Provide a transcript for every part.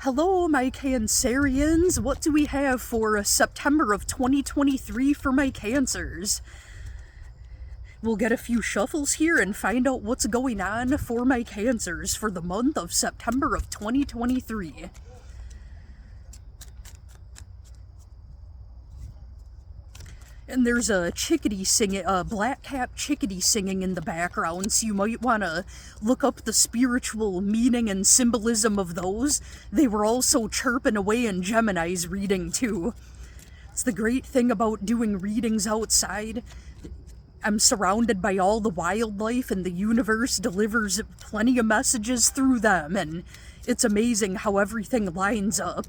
Hello, my Cancerians. What do we have for September of 2023 for my Cancers? We'll get a few shuffles here and find out what's going on for my Cancers for the month of September of 2023. And there's a chickadee singing, a black-capped chickadee singing in the background, so you might want to look up the spiritual meaning and symbolism of those. They were also chirping away in Gemini's reading, too. It's the great thing about doing readings outside. I'm surrounded by all the wildlife, and the universe delivers plenty of messages through them, and it's amazing how everything lines up.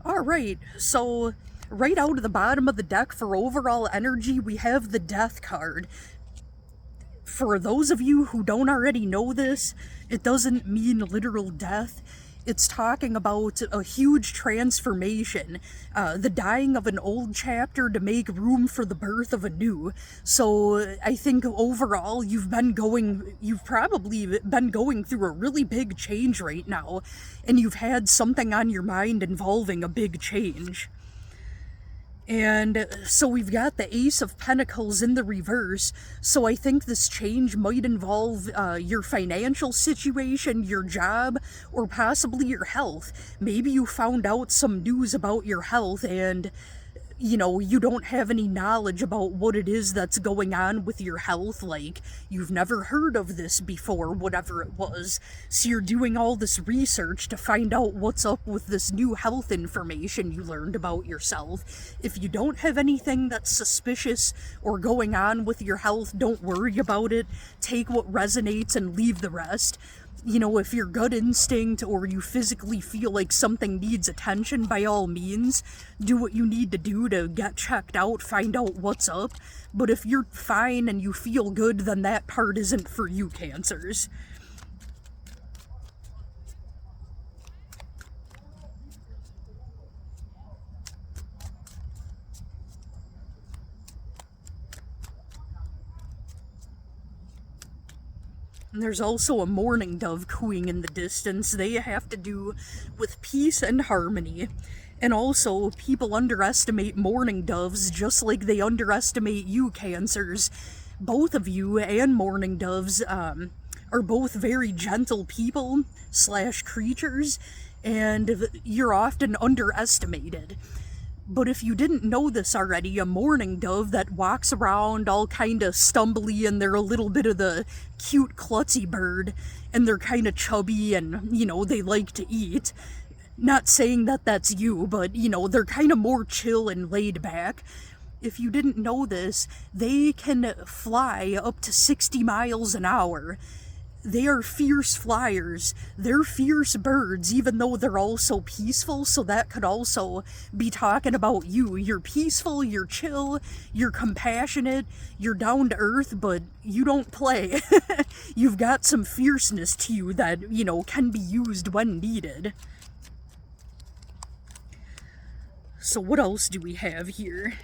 Alright, so right out of the bottom of the deck for overall energy, we have the Death card. For those of you who don't already know this, it doesn't mean literal death. It's talking about a huge transformation, the dying of an old chapter to make room for the birth of a new. So I think overall you've probably been going through a really big change right now, and you've had something on your mind involving a big change. And so we've got the Ace of Pentacles in the reverse, so I think this change might involve your financial situation, your job, or possibly your health. Maybe you found out some news about your health and, you don't have any knowledge about what it is that's going on with your health, like you've never heard of this before, whatever it was. So you're doing all this research to find out what's up with this new health information you learned about yourself. If you don't have anything that's suspicious or going on with your health, don't worry about it. Take what resonates and leave the rest. If your gut instinct or you physically feel like something needs attention, by all means, do what you need to do to get checked out, find out what's up. But if you're fine and you feel good, then that part isn't for you, Cancers. And there's also a mourning dove cooing in the distance. They have to do with peace and harmony. And also, people underestimate mourning doves just like they underestimate you, Cancers. Both of you and mourning doves are both very gentle people / creatures, and you're often underestimated. But if you didn't know this already, a mourning dove that walks around all kind of stumbly, and they're a little bit of the cute klutzy bird, and they're kind of chubby, and, they like to eat. Not saying that that's you, but, they're kind of more chill and laid back. If you didn't know this, they can fly up to 60 miles an hour. They are fierce flyers. They're fierce birds, even though they're also peaceful, so that could also be talking about you. You're peaceful, you're chill, you're compassionate, you're down to earth, but you don't play. You've got some fierceness to you that, can be used when needed. So what else do we have here?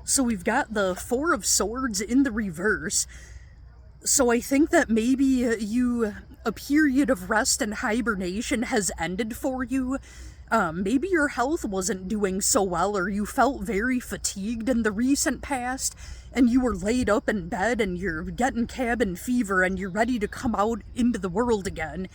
So we've got the Four of Swords in the reverse. So I think that maybe a period of rest and hibernation has ended for you. Maybe your health wasn't doing so well, or you felt very fatigued in the recent past, and you were laid up in bed and you're getting cabin fever and you're ready to come out into the world again.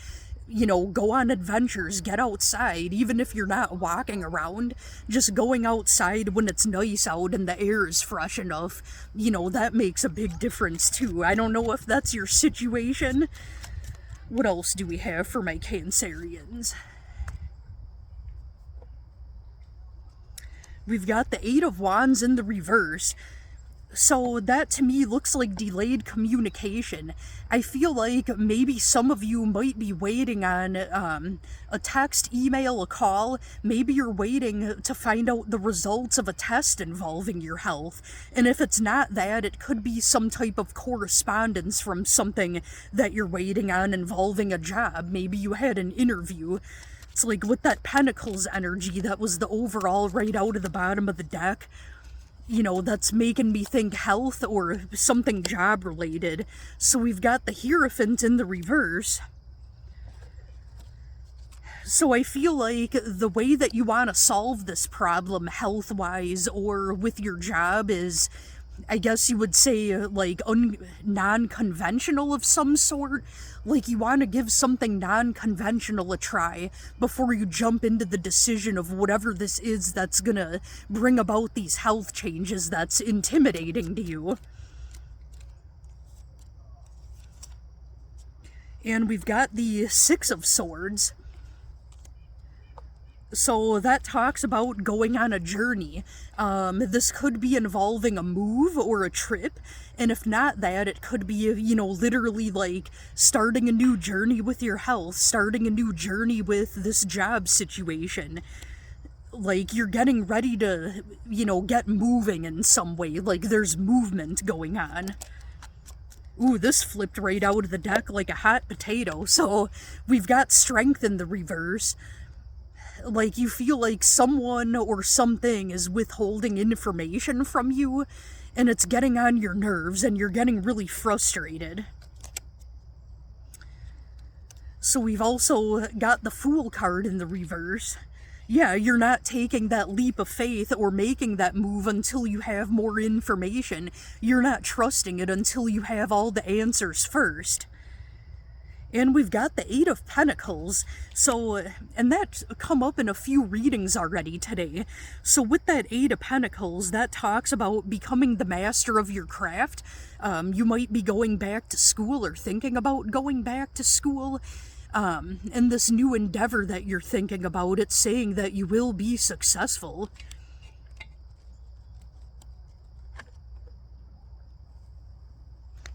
Go on adventures, get outside, even if you're not walking around, just going outside when it's nice out and the air is fresh enough, that makes a big difference too. I don't know if that's your situation. What else do we have for my Cancerians? We've got the Eight of Wands in the reverse. So that to me looks like delayed communication. I feel like maybe some of you might be waiting on a text, email, a call. Maybe you're waiting to find out the results of a test involving your health. And if it's not that, it could be some type of correspondence from something that you're waiting on involving a job. Maybe you had an interview. It's like with that Pentacles energy, that was the overall right out of the bottom of the deck. that's making me think health or something job related. So we've got the Hierophant in the reverse. So I feel like the way that you want to solve this problem health-wise or with your job is, I guess you would say, like, non-conventional of some sort. Like, you want to give something non-conventional a try before you jump into the decision of whatever this is that's gonna bring about these health changes that's intimidating to you. And we've got the Six of Swords. So that talks about going on a journey. This could be involving a move or a trip, and if not that, it could be, literally like starting a new journey with your health, starting a new journey with this job situation. Like, you're getting ready to, get moving in some way, like there's movement going on. Ooh, this flipped right out of the deck like a hot potato. So we've got Strength in the reverse. Like, you feel like someone or something is withholding information from you, and it's getting on your nerves, and you're getting really frustrated. So we've also got the Fool card in the reverse. Yeah, you're not taking that leap of faith or making that move until you have more information. You're not trusting it until you have all the answers first. And we've got the Eight of Pentacles, and that's come up in a few readings already today. So with that Eight of Pentacles, that talks about becoming the master of your craft. You might be going back to school or thinking about going back to school. And this new endeavor that you're thinking about, it's saying that you will be successful.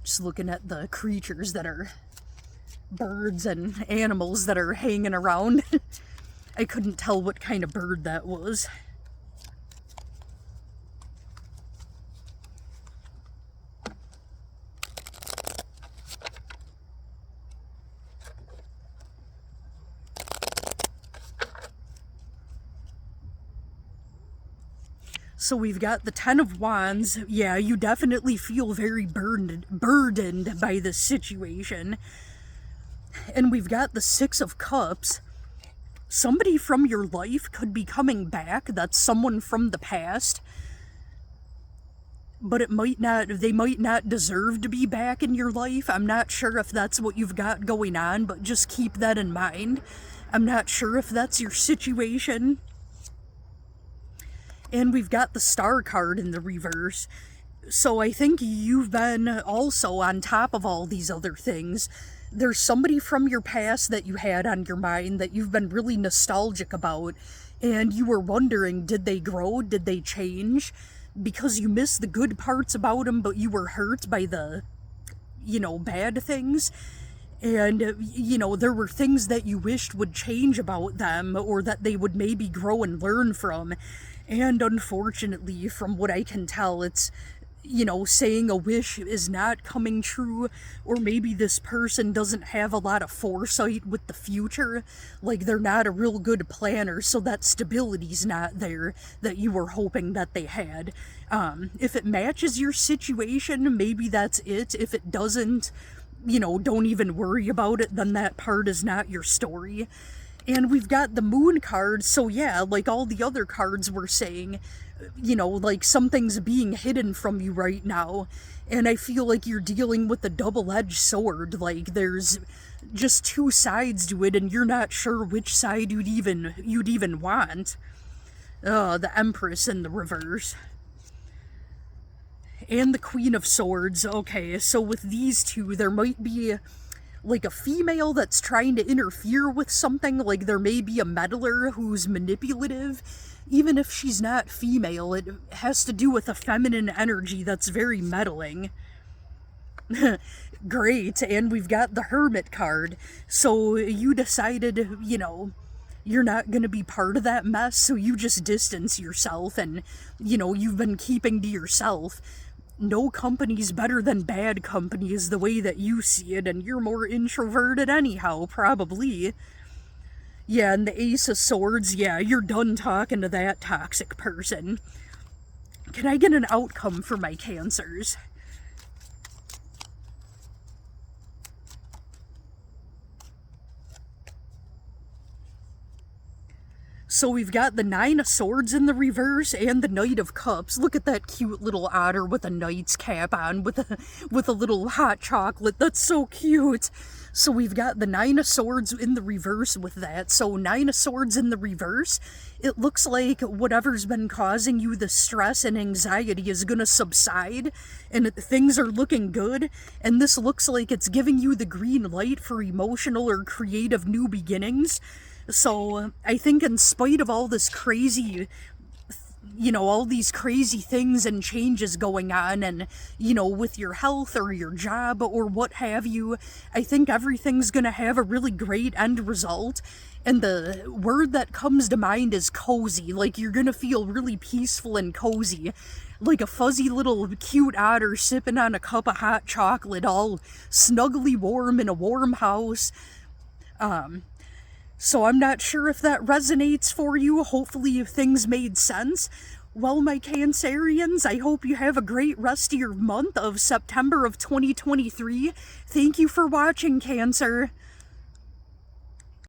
Just looking at the creatures that are birds and animals that are hanging around. I couldn't tell what kind of bird that was. So we've got the Ten of Wands. Yeah, you definitely feel very burdened by this situation. And we've got the Six of Cups. Somebody from your life could be coming back. That's someone from the past. But they might not deserve to be back in your life. I'm not sure if that's what you've got going on, but just keep that in mind. I'm not sure if that's your situation. And we've got the Star card in the reverse. So I think you've been also on top of all these other things. There's somebody from your past that you had on your mind that you've been really nostalgic about, and you were wondering, did they grow? Did they change? Because you miss the good parts about them, but you were hurt by the, bad things. And, there were things that you wished would change about them, or that they would maybe grow and learn from. And unfortunately, from what I can tell, it's, saying a wish is not coming true, or maybe this person doesn't have a lot of foresight with the future, like they're not a real good planner, so that stability's not there that you were hoping that they had. If it matches your situation, maybe that's it. If it doesn't, don't even worry about it, then that part is not your story. And we've got the Moon card, so yeah, like all the other cards were saying, like something's being hidden from you right now, and I feel like you're dealing with a double-edged sword. Like, there's just two sides to it, and you're not sure which side you'd even want. The Empress in the reverse. And the Queen of Swords. Okay, so with these two, there might be like a female that's trying to interfere with something. Like, there may be a meddler who's manipulative. Even if she's not female, it has to do with a feminine energy that's very meddling. Great, and we've got the Hermit card. So you decided, you're not going to be part of that mess, so you just distance yourself, and, you've been keeping to yourself. No company's better than bad company is the way that you see it, and you're more introverted anyhow, probably. Yeah, and the Ace of Swords, yeah, you're done talking to that toxic person. Can I get an outcome for my Cancers? So we've got the Nine of Swords in the reverse and the Knight of Cups. Look at that cute little otter with a knight's cap on with a little hot chocolate. That's so cute. So we've got the Nine of Swords in the reverse with that. So Nine of Swords in the reverse, it looks like whatever's been causing you the stress and anxiety is going to subside and things are looking good. And this looks like it's giving you the green light for emotional or creative new beginnings. So I think in spite of all this crazy, all these crazy things and changes going on and, with your health or your job or what have you, I think everything's going to have a really great end result. And the word that comes to mind is cozy. Like you're going to feel really peaceful and cozy. Like a fuzzy little cute otter sipping on a cup of hot chocolate, all snugly warm in a warm house. So I'm not sure if that resonates for you. Hopefully things made sense. Well, my Cancerians, I hope you have a great rest of your month of September of 2023. Thank you for watching, Cancer.